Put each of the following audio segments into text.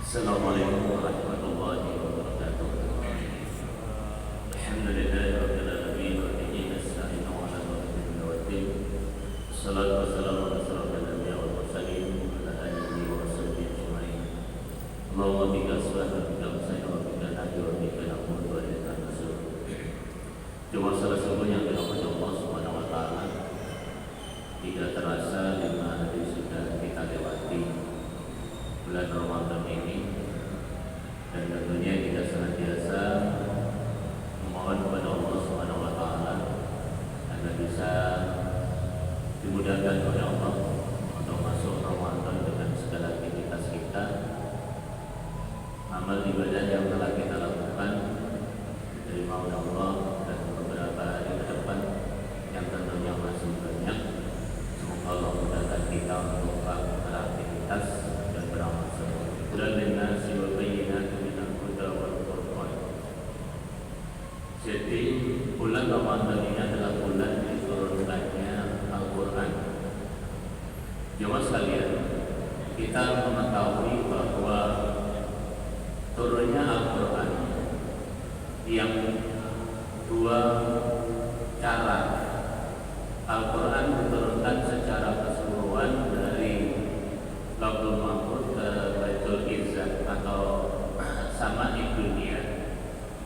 Assalamualaikum warahmatullahi wabarakatuh. Alhamdulillahirabbil alamin wa bihi nasta'inu 'ala al-umuri wad-din. Wassalatu wassalamu ala asyrafil anbiya'i wal mursalin wa ala alihi wa sahbihi ajma'in. Allahumma bika asbahna bika amsayna wa bika nahya wa bika namutu wa ilaika nusur. Cuma salah satu yang dirahmati Allah Subhanahu wa taala, tidak terasa 5 hari sudah kita lewati bulan Ramadan ini, dan tentunya kita senantiasa memohon kepada Allah Subhanahu wa taala agar bisa dimudahkan oleh Allah untuk masuk Ramadan dengan segala aktivitas kita, amal ibadah yang telah kita lakukan diterima oleh Allah, dan beberapa hari ke depan yang tentunya masih banyak. Semoga Allah mudahkan kita untuk beraktivitas dan beramal saleh. Bulan linnasi wa bayyinatin minal huda wal furqan. Jadi bulan Ramadan ini adalah bulan diturunkannya Al-Quran. Jemaah sekalian, kita mengetahui bahwa turunnya Al-Quran yang dua cara. Al-Quran diturunkan secara keseluruhan dari Lauhul Mahfuz ke Baitul Izzah atau Sama'i Dunia,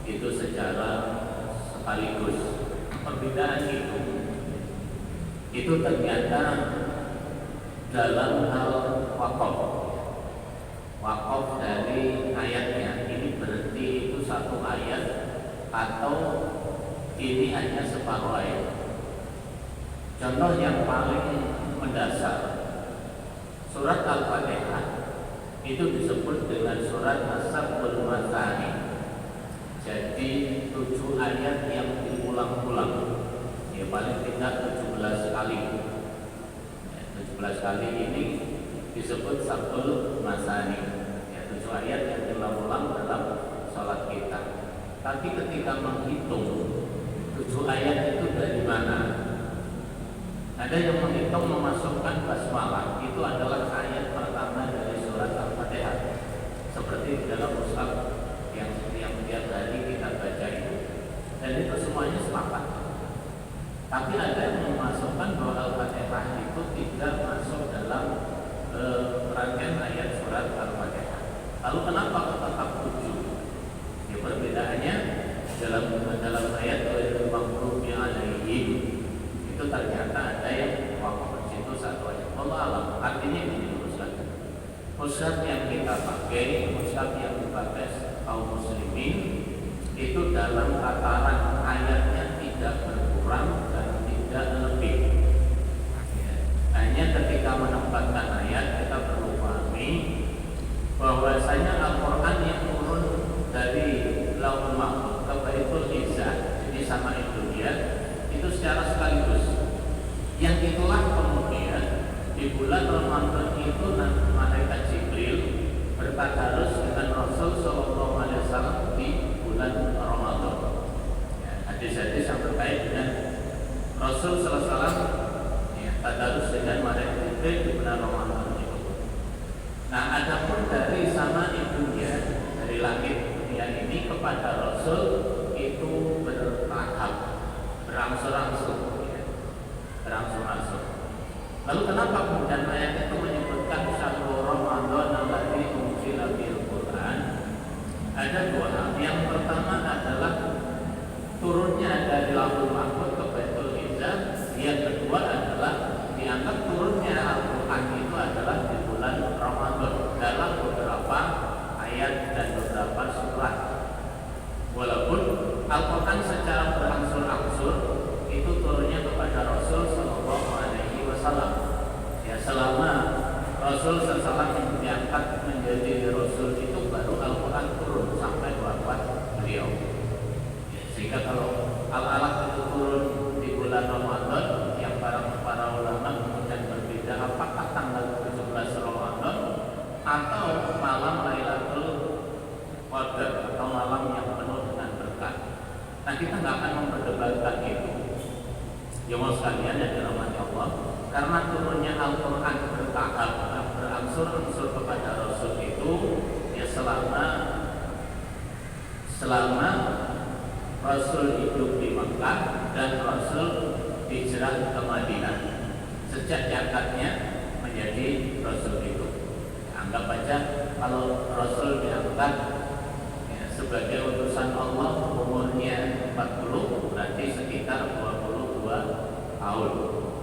itu secara sekaligus. Perbedaan itu ternyata dalam hal wakaf dari ayatnya. Ini berarti itu satu ayat atau ini hanya separuh ayat. Contoh yang paling mendasar, surat Al-Fatihah itu disebut dengan surat As-Sab'ul Masani. Jadi 7 ayat yang diulang-ulang, ya paling tidak 17 kali. 17 kali ini disebut Sab'ul Masani, ya 7 ayat yang diulang-ulang dalam sholat kita. Tapi ketika menghitung 7 ayat itu dari mana? Ada yang menghitung memasukkan basmalah, itu adalah ayat pertama dari surat Al-Fatihah, seperti di dalam mushaf yang tiap hari kita baca itu. Dan itu semuanya sepakat. Tapi ada yang memasukkan bahwa Al-Fatihah itu tidak masuk dalam rangkaian ayat surat Al-Fatihah. Lalu kenapa tetap 7? Ya, perbedaannya dalam ayat Al-Maghdubi 'alaihim itu ternyata ada yang wakaf di situ satu ayat. Allah alam. Artinya ini mushaf yang kita pakai, mushaf yang dipakai kaum muslimin itu dalam tataran ayatnya tidak berkurang dan tidak lebih. Hanya ketika menempatkan ayat kita perlu pahami bahwasanya Al-Quran yang turun dari Lauhul Mahfuz ke Baitul Izzah, jadi sama Dunia, itu secara sekaligus. Yang itulah kemudian di bulan Ramadan itu malaikat Jibril bertadarus dengan Rasul Sallallahu Alaihi Wasallam di bulan Ramadan. Hadis-hadis yang terkait dengan Rasul Sallallahu Alaihi Wasallam tadarus dengan malaikat Jibril di bulan Ramadan itu. Nah, adapun dari sama Dunia, dari langit dunia ini kepada Rasul itu bertahap, berangsur-angsur. Lalu kenapa kemudian ayat itu menyebutkan syahrul Ramadan alladzi unzila fihil Qur'an? Ada 2 hal. Yang pertama adalah turunnya dari Lauhul Mahfuz ke Baitul Izzah. Yang kedua adalah dianggap turunnya Al-Qur'an itu adalah di bulan Ramadan dalam beberapa ayat dan beberapa surat. Walaupun Al-Qur'an secara berangsur-angsur itu turunnya kepada Rasul Sallallahu Alaihi Wasallam. Ya, selama Rasul Sallallahu diangkat menjadi Rasul itu baru Al-Quran turun sampai wafat beliau. Ya, sehingga kalau Al-Alaq itu turun di bulan Ramadan, yang para ulama kemudian berbeda apakah tanggal 17 Ramadan atau malam Lailatul Qadar atau malam yang penuh dengan berkah. Nah, kita nggak akan memperdebatkan itu. Jemaah sekalian yang dirahmati Allah, karena turunnya Al-Quran bertahap, berangsur-angsur kepada Rasul itu, ya selama Rasul hidup di Mekah dan Rasul hijrah ke Madinah, sejak diangkatnya menjadi Rasul itu. Anggap aja kalau Rasul diangkat sebagai utusan Allah umurnya 40, berarti sekitar 22 tahun.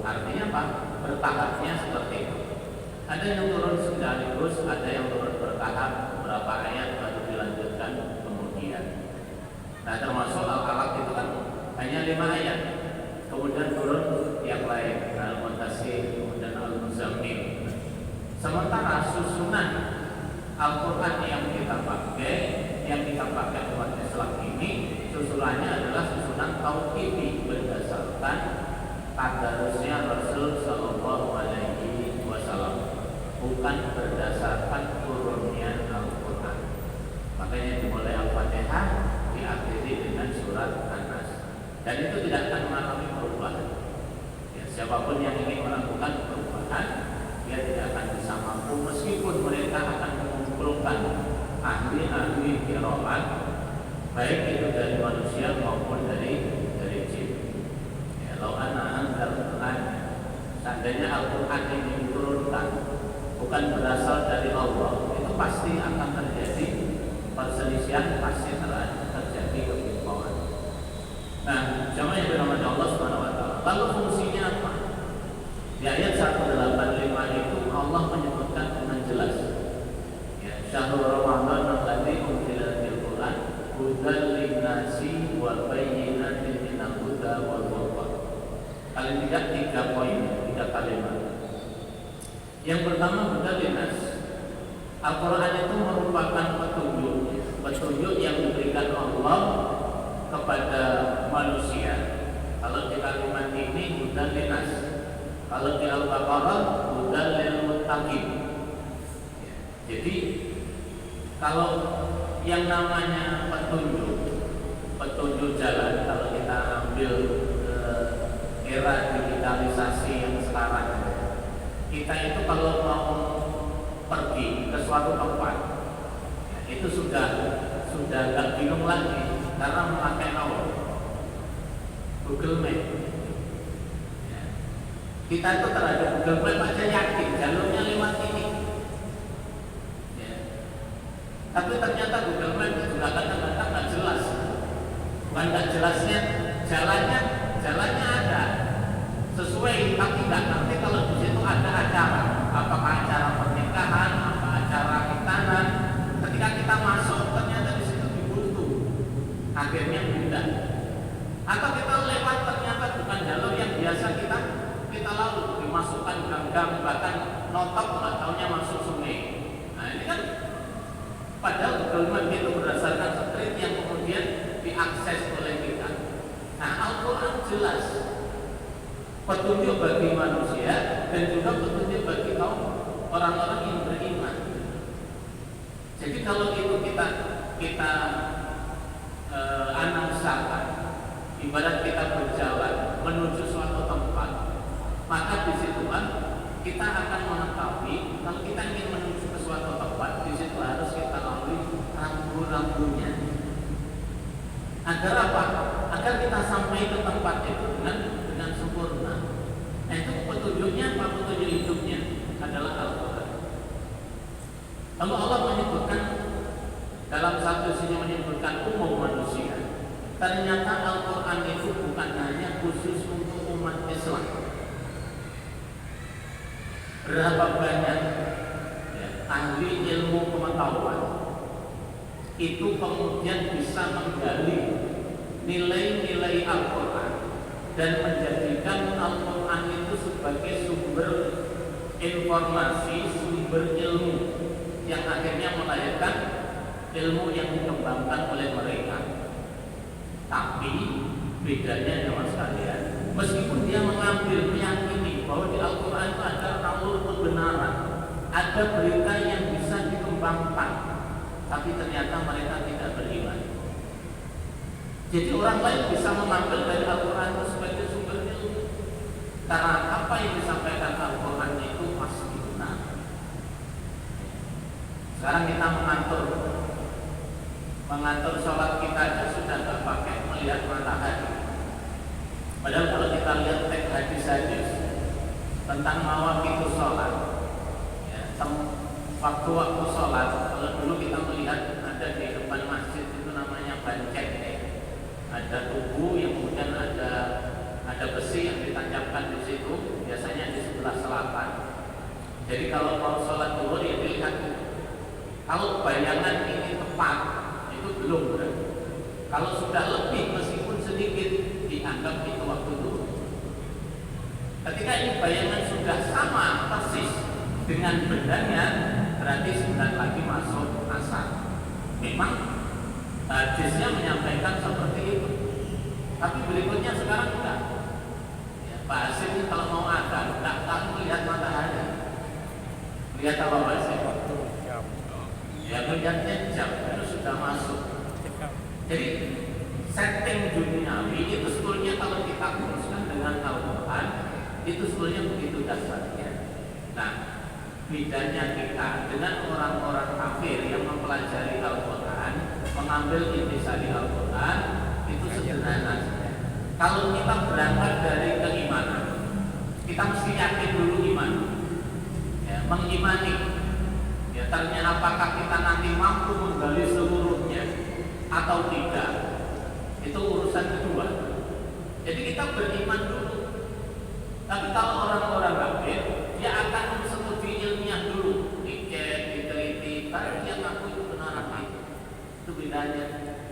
Artinya apa? Bertahapnya seperti itu. Ada yang turun sekaligus, ada yang turun bertahap, beberapa ayat baru dilanjutkan kemudian. Nah, termasuk Al-Alaq itu kan hanya 5 ayat. Kemudian turun yang lain, Al-Mudaththir, kemudian Al-Muzammil. Sementara susunan Al-Quran yang kita pakai umat Islam ini, susunannya adalah susunan tauqifi berdasarkan tadarusnya Rasul Sallallahu Alaihi Wasallam, bukan berdasarkan turunnya Al-Quran. Makanya dimulai Al-Fatihah, diakhiri dengan surat An-Nas, dan itu tidak akan mengalami perubahan. Ya, siapapun yang ingin melakukan perubahan, dia tidak akan bisa mampu, meskipun mereka akan mengumpulkan ahli-ahli qiraat, baik itu dari manusia maupun dari jin. Ya, law anna anzalna, seandainya Al-Quran ini diturunkan bukan berasal dari Allah, itu pasti akan terjadi perselisihan, pasti terjadi kebimbangan. Nah, jamaah yang dirahmati Allah Subhanahu wa taala, lalu fungsinya apa? Di ayat 185 itu Allah menyebutkan dengan jelas, ya, syahrul Ramadan alladzi unzila fil Qur'an hudan lin-nasi wa bayyinatin minal huda wal furqan. Kalian lihat 3 poin, 3 kalimat. Yang pertama, hudan lin-nas. Al-Quran itu merupakan petunjuk yang diberikan Allah kepada manusia. Kalau di kalimat ini hudan lin-nas, kalau di Al-Baqarah hudan lil muttaqin. Jadi kalau yang namanya petunjuk jalan, kalau kita ambil era digitalisasi yang sekarang, kita itu kalau mau pergi ke suatu tempat, itu sudah nggak bingung lagi karena memakai Google Map. Kita itu terhadap Google Map aja yakin jalurnya lewat ini. Ya. Tapi ternyata Google Map itu juga kadang-kadang nggak jelas. Bukan nggak jelasnya, jalannya ada sesuai, tapi nggak ngerti kalau di situ ada acara. Apakah acara pernikahan, apa acara hitanan. Ketika kita masuk, ternyata di situ dibuntu. Akhirnya pindah. Atau kita lewat, ternyata bukan jalur yang biasa kita lalu, dimasukkan gang-gang, bahkan notok nggak taunya masuk sungai. Nah, ini kan padahal Google Map itu berdasarkan street yang kemudian diakses oleh kita. Nah, Al-Quran jelas petunjuk bagi manusia dan juga petunjuk bagi kaum orang-orang yang beriman. Jadi kalau itu kita analisa, ibarat kita berjalan menuju suatu tempat, maka di situ kita akan mengetahui kalau kita ingin menuju ke suatu tempat, di situ harus kita lalui rambu-rambunya. Agar apa? Agar kita sampai ke tempat itu dengan sempurna. Nah, itu petunjuknya apa? Petunjuk hidupnya adalah Al-Quran. Lalu Allah menyebutkan dalam satu sisi menyebutkan umum manusia. Ternyata Al-Quran itu bukan hanya khusus untuk umat Islam. Berapa banyak ahli ilmu pengetahuan itu kemudian bisa menggali nilai-nilai Al-Quran dan menjadikan Al-Quran itu sebagai sumber informasi, sumber ilmu yang akhirnya melahirkan ilmu yang dikembangkan oleh mereka. Tapi bedanya jemaah sekalian, meskipun dia mengambil meyakini bahwa di Al-Quran itu ada alur kebenaran, ada berita yang bisa dikembangkan, tapi ternyata mereka tidak beriman. Jadi orang lain bisa mengambil dari Al-Quran itu sebagai sumber ilmu, karena apa yang disampaikan Al-Quran itu pasti benar. Sekarang kita mengatur mengatur sholat kita aja sudah nggak pakai melihat matahari. Padahal kalau kita lihat teks hadis-hadis tentang mawaqitus sholat, ya, waktu-waktu sholat, kalau dulu kita melihat ada di depan masjid itu namanya bancek, ya. Ada tugu yang kemudian ada besi yang ditancapkan di situ, biasanya di sebelah selatan. Jadi kalau mau sholat zuhur ya dilihat itu. Kalau bayangan ini tepat, itu belum berarti. Kalau sudah lebih meskipun sedikit, dianggap itu waktu zuhur. Ketika ini bayangan sudah sama persis dengan bendanya, berarti sebentar lagi masuk asar. Memang hadisnya menyampaikan seperti itu. Tapi berikutnya sekarang enggak. Ya, Pak Hasim ini kalau mau ada, enggak melihat matahari. Lihat apa Pak Hasim? Ya melihatnya jam, itu sudah masuk. Jadi setting duniawi itu sebetulnya kalau kita uruskan dengan Al-Quran, itu sebetulnya begitu dasarnya. Nah, bedanya kita dengan orang-orang kafir yang mempelajari Al-Quran, mengambil intisari Al-Quran, itu sederhana saja. Kalau kita berangkat dari keimanan, kita mesti yakin dulu iman, ya, mengimani. Ya, ternyata apakah kita nanti mampu menggali seluruhnya atau tidak, itu urusan kedua. Jadi kita beriman dulu. Tapi kalau orang-orang kafir, dia akan menstudi ilmiah dulu, diteliti, karena dia ngaku itu benar apa itu bedanya.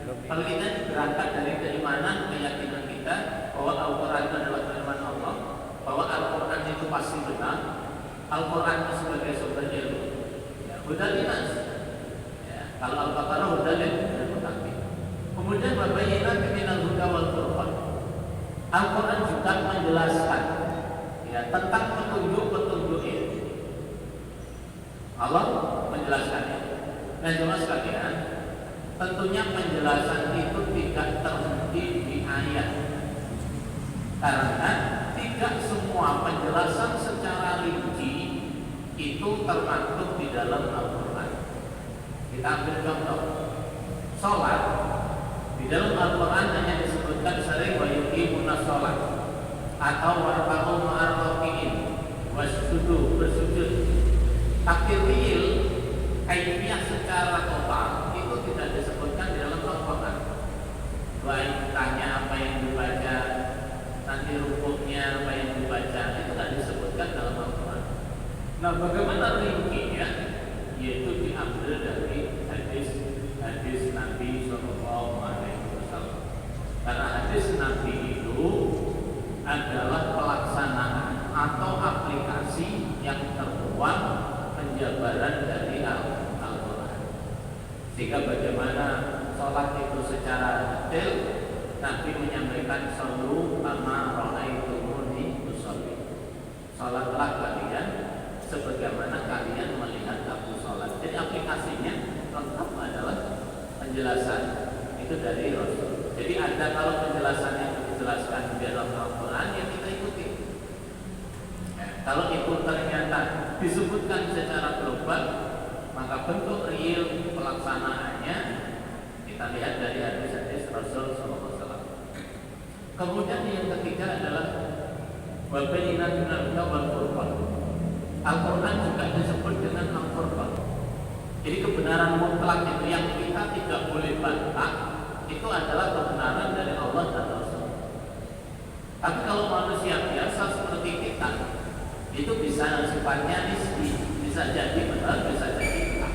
Kalau kita berangkat dari keimanan, keyakinan kita bahwa Al-Quran itu adalah firman Allah, bahwa Al-Quran itu pasti benar, Al-Quran itu sebagai sumber ilmu. Hudalinas, ya, kalau Al-Baqarah hudalin dan mutakin. Kemudian wabayyinat minal huda wal furqan. Al-Quran juga menjelaskan, ya, tentang petunjuk-petunjuk ini. Allah menjelaskannya. Nah, jemaah sekalian, tentunya penjelasan itu tidak terhenti di ayat, karena tidak semua penjelasan secara rinci itu termaktub di dalam Al-Quran. Kita ambil contoh sholat. Di dalam Al-Quran hanya disebutkan sering wa yuqimuna sholat atau warfa'u ma'ar rafi'in wasjudu, bersujud. Tapi real kaifiyah secara total itu tidak disebutkan di dalam Al-Quran. Baik tanya apa yang dibaca, nanti rukuknya apa yang dibaca, itu tidak disebutkan dalam Al-Quran. Nah, bagaimana ringkinya? Yaitu diambil dari hadis Nabi Sallallahu Alaihi Wasallam. Karena hadis Nabi itu adalah pelaksanaan atau aplikasi yang tertuang penjabaran dari Al-Quran. Sehingga bagaimana sholat itu secara detail, Nabi menyampaikan sallu kama ra'aitumuni usolli. Sholatlah kalian sebagaimana kalian melihat aku sholat. Jadi aplikasinya lengkap adalah penjelasan itu dari Rasul. Jadi ada kalau penjelasan yang dijelaskan di dalam Al-Quran yang kita ikuti. Ya, kalau itu ternyata disebutkan secara global, maka bentuk real pelaksanaannya kita lihat dari hadis-hadis Rasul SAW. Kemudian yang ketiga adalah wabayyinat minal huda wal furqan. Al-Quran juga disebut dengan Al-Furqan. Jadi kebenaran mutlak itu yang kita tidak boleh bantah, itu adalah kebenaran dari Allah dan Rasul. Tapi kalau manusia biasa seperti kita, itu bisa sifatnya nisbi, bisa jadi benar, bisa jadi tidak.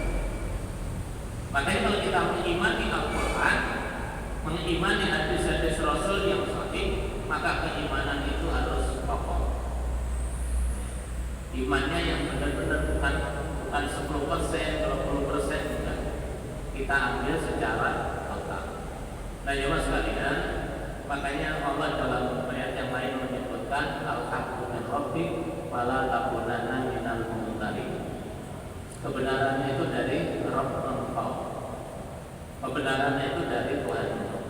Makanya kalau kita mengimani Al-Quran, mengimani hadis-hadis Rasul yang sahih, maka keimanan itu harus kokoh. Imannya yang benar-benar bukan 10%, 20%, bukan. Kita ambil secara total. Nah, jemaah sekalian, makanya Allah dalam ayat yang lain menyebutkan al-haqqu min rabbik fala takunanna minal mumtarin. Kebenarannya itu dari Rabb engkau. Kebenarannya itu dari Tuhan engkau.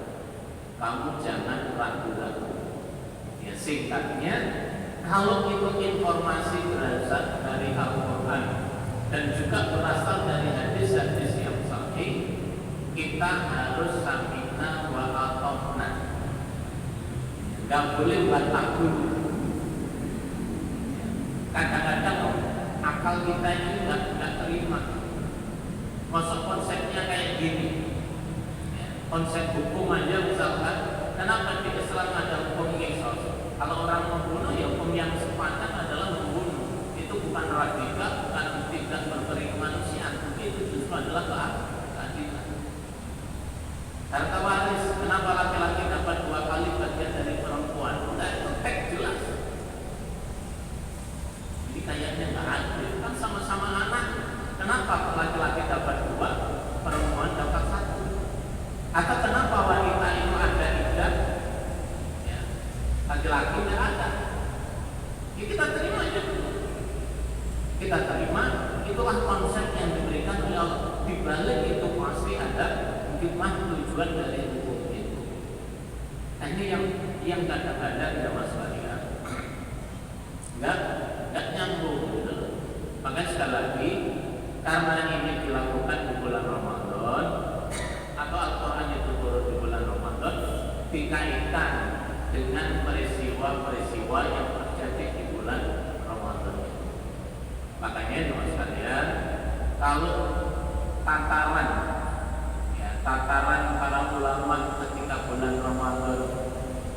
Kamu jangan ragu-ragu. Ya, singkatnya, kalau itu informasi berasal dari Al-Quran dan juga berasal dari hadis-hadis yang sahih, kita harus sami'na wa ata'na. Gak boleh bantah dulu. Kadang-kadang akal kita ini nggak terima. Masa konsepnya kayak gini. Konsep hukum aja misalkan, kenapa di Islam ada hukum qisas? Kalau orang membunuh, ya hukum yang sepadan adalah membunuh. Itu bukan radikal, bukan tidak berperi kemanusiaan, tapi itu justru adalah keadilan. Harta waris, kenapa laki-laki dapat 2 kali bagian dari perempuan? Udah itu teks jelas. Jadi kayaknya nggak adil, kan sama-sama anak. Kenapa laki-laki dapat 2, perempuan dapat 1? Atau kenapa wanita itu ada iddah, ya, laki-laki tidak ada? Ya, kita terima aja dulu. Kita terima, itulah konsep yang diberikan oleh Allah. Di balik itu pasti ada hikmah tujuan dari hukum itu. Nah, ini yang kadang-kadang jamaah sekalian nggak nyambung gitu. Maka sekali lagi, karena ini dilakukan di bulan Ramadan atau Al-Quran itu turun di bulan Ramadan, dikaitkan dengan peristiwa-peristiwa yang terjadi di bulan Ramadan itu. Makanya jemaah sekalian, kalau tataran para ulama ketika bulan Ramadan,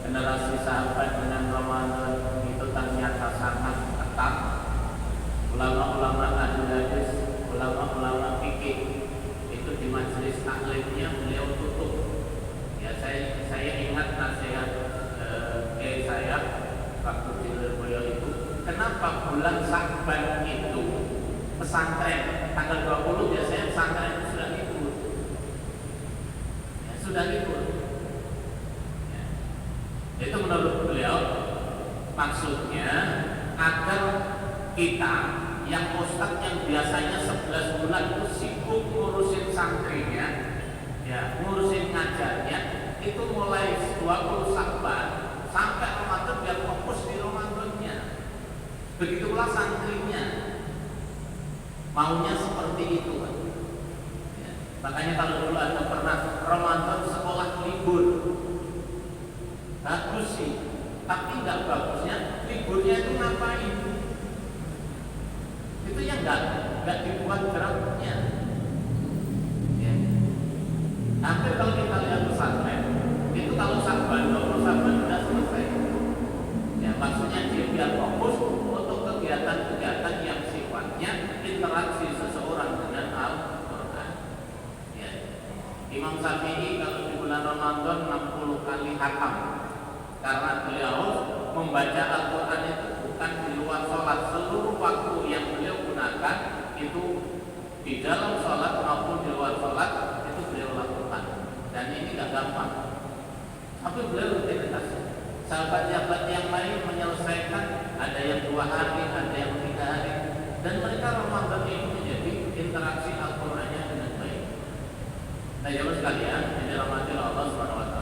generasi sahabat dengan Ramadan itu ternyata sangat ketat. Ulama-ulama ahli hadis, ulama-ulama fikih itu di majelis taklimnya beliau tutup. Ya, saya ingat nasihat saya waktu di beliau itu, kenapa bulan Sya'ban itu pesantren tanggal 20 biasanya pesantren itu sudah libur. Ya, sudah libur. Ya. Itu menurut beliau maksudnya agar kita yang ustadz yang biasanya 11 bulan itu sibuk ngurusin santrinya, ya, ngurusin ngajarnya, itu mulai 20 Sya'ban sampai Ramadan biar fokus di Ramadannya. Begitu pula santrinya maunya seperti itu kan. Ya. Makanya kalau dulu ada pernah Ramadan sekolah libur, bagus sih, tapi nggak bagusnya liburnya itu ngapain? Itu yang nggak dibuat geraknya. Ya. Hampir kalau kita lihat pesantren itu kalau Sya'ban, 20 Sya'ban sudah selesai. Ya, maksudnya dia biar fokus untuk kegiatan-kegiatan yang sifatnya interaksi seseorang dengan Al-Quran. Ya. Imam Syafi'i kalau di bulan Ramadan 60 kali khatam, karena beliau membaca Al-Quran itu bukan di luar sholat. Seluruh waktu yang beliau gunakan itu di dalam sholat maupun di luar sholat itu beliau lakukan. Dan ini tidak gampang, tapi beliau rutinitas. Sahabat-sahabat yang lain menyelesaikan, ada yang 2 hari, ada yang 3 hari, dan mereka Ramadan ini menjadi interaksi Al-Qurannya dengan baik. Nah, jemaah sekalian, ini rahmatil Allah SWT.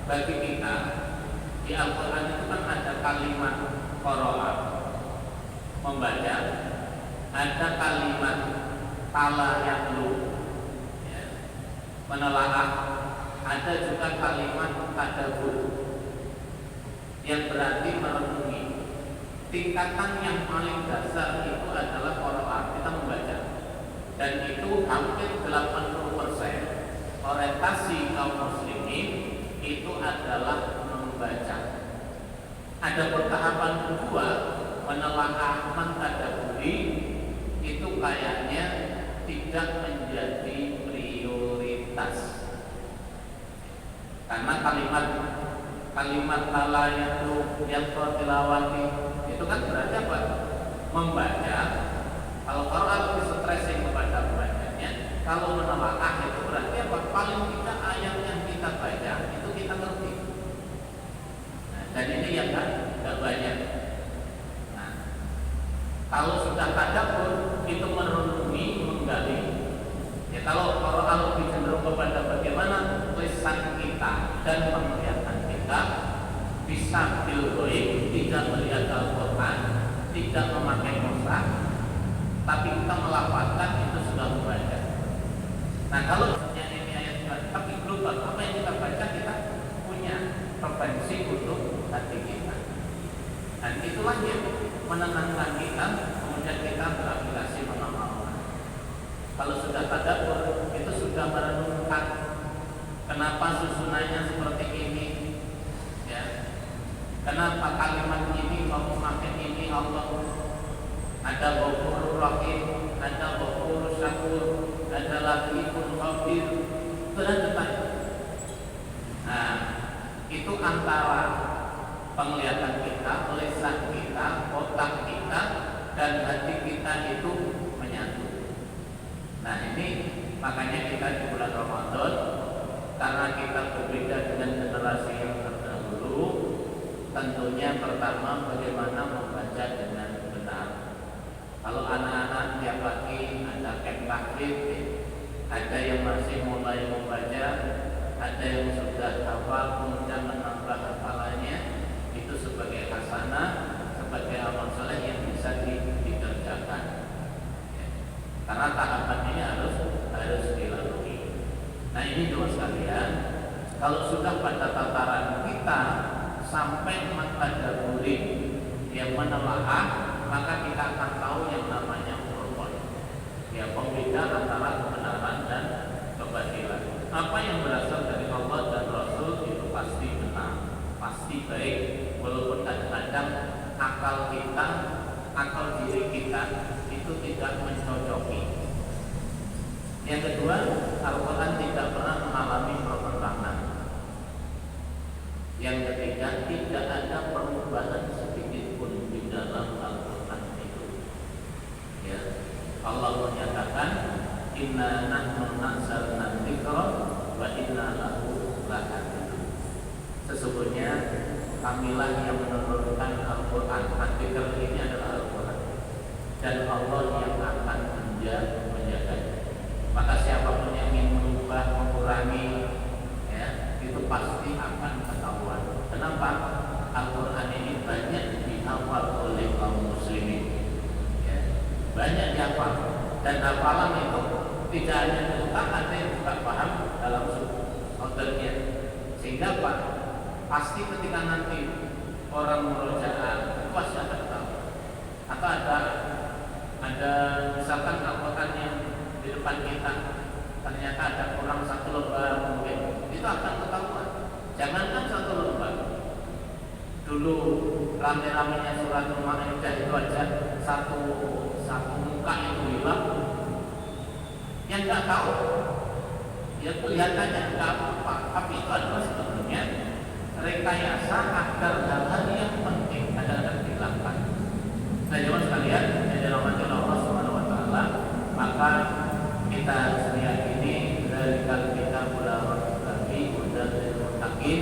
Bagi kita di Al-Quran itu kan ada kalimat qara'a, membaca, ada kalimat tala yatlu, ya, menelaah, ada juga kalimat tadabbur yang berarti merenungi. Tingkatan yang paling dasar itu adalah qara'a, kita membaca, dan itu hampir 80% orientasi kaum muslimin itu adalah membaca. Ada tahapan kedua, menelaah, mentadabburi, itu kayaknya tidak menjadi prioritas. Karena kalimat tala itu yang tilawati itu kan berarti apa? Membaca. Kalau Quran lebih stressing kepada pembacanya, kalau menelaah itu berarti apa? Paling tidak ayat yang kita baca itu kita ngerti. Dan ini yang tidak banyak. Nah, kalau sudah tadabbur itu merenungi, menggali. Ya, kalau Quran lebih cenderung kepada bagaimana lisan kita dan penglihatan kita bisa bilghaib, tidak melihat Al-Quran, tidak memakai mushaf, tapi kita melafazkan itu sudah membaca. Nah, kalau ini ayat sebab apa yang kita baca kita punya preferensi untuk hati kita. Dan itulah yang menenangkan kita, kemudian kita beraplikasi mengamalkan. Kalau sudah tadabbur, itu sudah merenungkan kenapa susunannya seperti ini, ya. Kenapa kalimat ini kamu pakai ini Allah? Ada Ghafurur Rahim, ada Ghafurur Syakur, ada Latiful Khabir. Itu ada depan. Nah, itu antara penglihatan kita, lisan kita, otak kita, dan hati kita itu menyatu. Nah, ini makanya kita di bulan Ramadan, karena kita berbeda dengan generasi yang terdahulu, tentunya pertama bagaimana membaca dengan benar. Kalau anak-anak tiap pagi ada camp tahfidz, ada yang masih mulai membaca, ada yang sudah hafal kemudian menambah hafalannya, itu sebagai hasanah, sebagai amal soleh yang bisa dikerjakan. Karena tahapan ini harus dilalui. Nah, ini dua sekalian, kalau sudah pada tataran kita sampai mentadabburi yang menelaah, maka kita akan tahu yang namanya furqan, ya, pembeda antara kebenaran dan kebatilan. Apa yang berasal dari Allah dan Rasul itu pasti benar, pasti baik, walaupun kadang-kadang akal kita, akal diri kita itu tidak mencocoki. Yang kedua, Al-Quran tidak pernah mengalami pertentangan. Yang ketiga, tidak ada perubahan sedikit pun di dalam Al-Quran itu. Ya, Allah menyatakan, Inna nahnu nazzalna dzikra wa inna lahu lahafidun. Sesungguhnya kamilah yang menurunkan Al-Quran. Dzikr ini adalah Al-Quran, dan Allah yang akan menjaganya. Maka siapapun yang ingin merubah, mengurangi, ya, itu pasti akan ketahuan. Kenapa? Al-Quran ini banyak dihafal oleh kaum muslimin, ya, banyak dihafal, dan hafalan itu tidak hanya di otak, ada yang juga paham dalam autornya. Sehingga Pak, pasti ketika nanti orang murojaah pasti akan tahu. Atau ada misalkan Al-Quran yang di depan kita ternyata ada kurang satu lembar, mungkin itu akan ketahuan. Jangankan satu lembar, dulu rame-ramenya surat Al-Ma'idah itu aja satu muka itu hilang, yang nggak tahu ya kelihatannya nggak apa-apa, tapi itu adalah sebenarnya rekayasa agar hal-hal yang penting adalah dihilangkan. Nah, jemaah sekalian yang dirahmati Allah Subhanahu wa taala, maka kita harus meyakini dari kita mulai lagi dan muttaqin,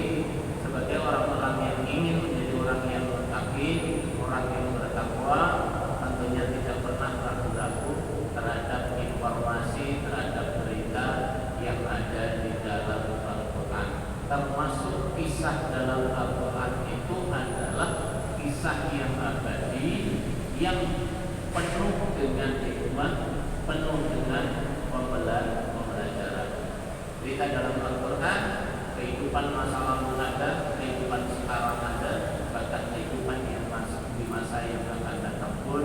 sebagai orang-orang yang ingin menjadi orang yang muttaqin, orang yang bertakwa, tentunya tidak pernah ragu-ragu terhadap informasi, terhadap berita yang ada di dalam Al-Quran. Termasuk kisah dalam Al-Quran itu adalah kisah yang abadi, yang penuh dengan hikmah, penuh dengan pembelajaran. Berita dalam Al-Quran, kehidupan masa lalu ada, kehidupan sekarang ada, bahkan kehidupan yang di masa yang akan datang pun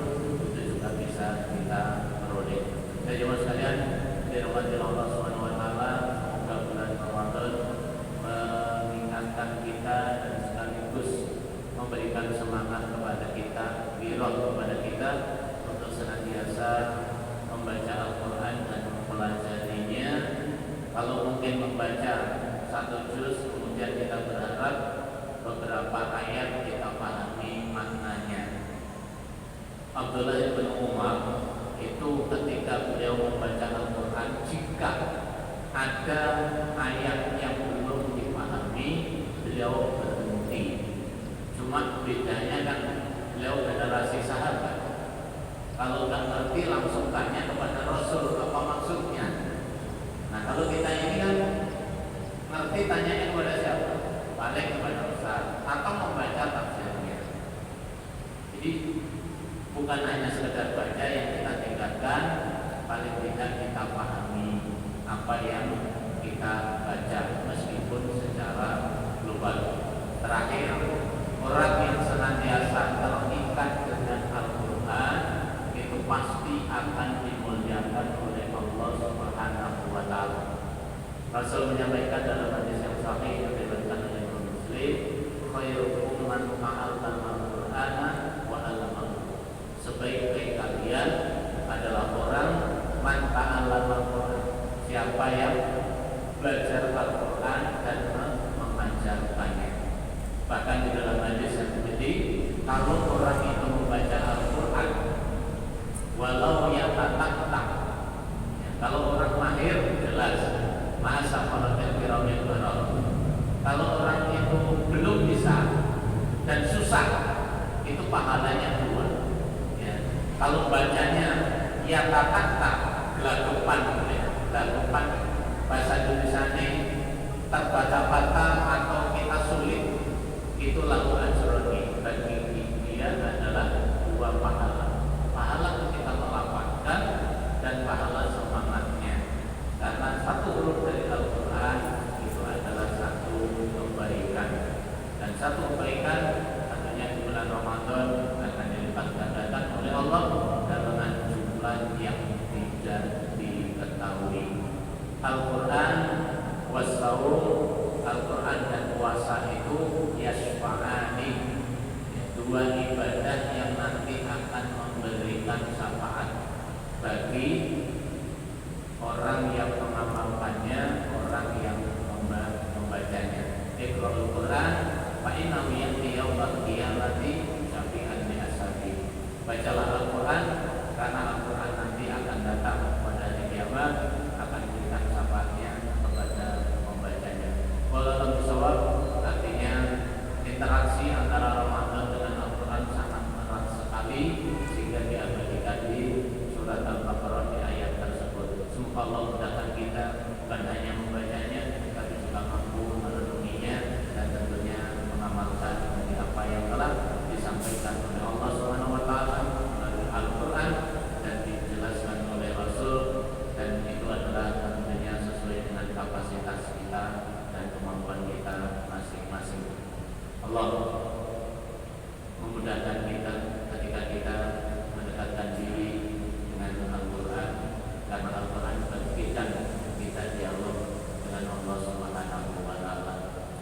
itu juga bisa kita peroleh. Jadi jemaah sekalian, dirahmati Allah Subhanahu wa taala, semoga bulan Ramadan mengingatkan kita dan sekaligus memberikan semangat kepada kita, birah kepada kita untuk senantiasa membaca Al-Quran dan mempelajarinya. Kalau mungkin membaca satu juz, kemudian kita berharap beberapa ayat kita pahami maknanya. Abdullah bin Umar itu ketika beliau membaca Al-Quran, jika ada ayat yang belum dipahami, beliau berhenti. Cuma bedanya kan beliau generasi sahabat. Kalau nggak ngerti langsung tanya kepada Rasul apa maksudnya. Nah, kalau kita ini kan ngerti, tanyanya kepada siapa? Paling kepada Ustaz atau membaca tafsirnya. Jadi bukan hanya sekedar baca yang kita tingkatkan, paling tidak kita pahami apa yang kita kita baca meskipun secara global. Terakhir, orang yang senantiasa terikat dengan Al-Quran itu pasti akan dimuliakan oleh Allah Subhanahu wa Ta'ala. Rasul menyampaikan dalam hadis yang sahih yang diriwayatkan oleh Imam Muslim, khairukum man ta'allama al-Qur'ana wa 'allamahu. Sebaik-baik kalian adalah orang man ta'allama al-Qur'an, siapa yang belajar Al-Quran dan mengajarkannya. Bahkan di dalam hadis yang tadi, kalau orang itu membaca Al-Quran walau yatatak, kalau orang mahir jelas masa falatil firaunil barok. Kalau orang itu belum bisa dan susah, itu pahalanya 2 ya. Kalau bacanya yatatak, gelagopan, gelagopan bahasa Indonesia ini terbaca-baca atau kita sulit, itu lalu ajroni, bagi dia adalah 2 pahala. Pahala ketika melafalkan dan pahala semangatnya. Karena satu huruf dari Al-Quran itu adalah satu kebaikan. Dan satu kebaikan tentunya di bulan Ramadan akan dilipat gandakan oleh Allah dengan jumlah yang tidak diketahui. Al-Quran wassaum, Al-Quran dan puasa itu yasfa'ani, 2 ibadah yang nanti akan memberikan syafaat bagi orang yang mengamalkannya, orang yang membacanya. Iqra'ul Quran fa innahu ya'ti yaumal qiyamati syafi'an li ashabi. Bacalah Al-Quran karena Al-Quran nanti akan datang pada hari kiamat, akan memberikan syafaatnya kepada pembacanya. Walau bisawab, artinya interaksi antara Ramadan dengan Al-Quran sangat erat sekali sehingga diabadikan di surat Al-Baqarah di ayat tersebut. Semoga Allah mudahkan kita bukan hanya membacanya, tapi juga mampu merenunginya dan tentunya mengamalkan dari apa yang telah disampaikan oleh Allah Subhanahu wa Ta'ala melalui Al-Quran dan dijelaskan oleh Rasul, dan itu adalah tentunya sesuai dengan kapasitas kita dan kemampuan kita masing-masing. Allah memudahkan kita ketika kita mendekatkan diri dengan Al-Quran, karena Al-Quran berikan kita dialog dengan Allah Subhanahu wa Ta'ala.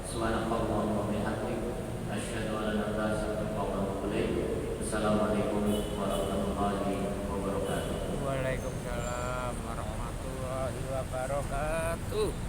Subhanallah wa bihamdihi, asyhadu an la ilaha illallah wa atubu ilaik. Assalamualaikum warahmatullahi wabarakatuh. Waalaikumsalam warahmatullahi wabarakatuh.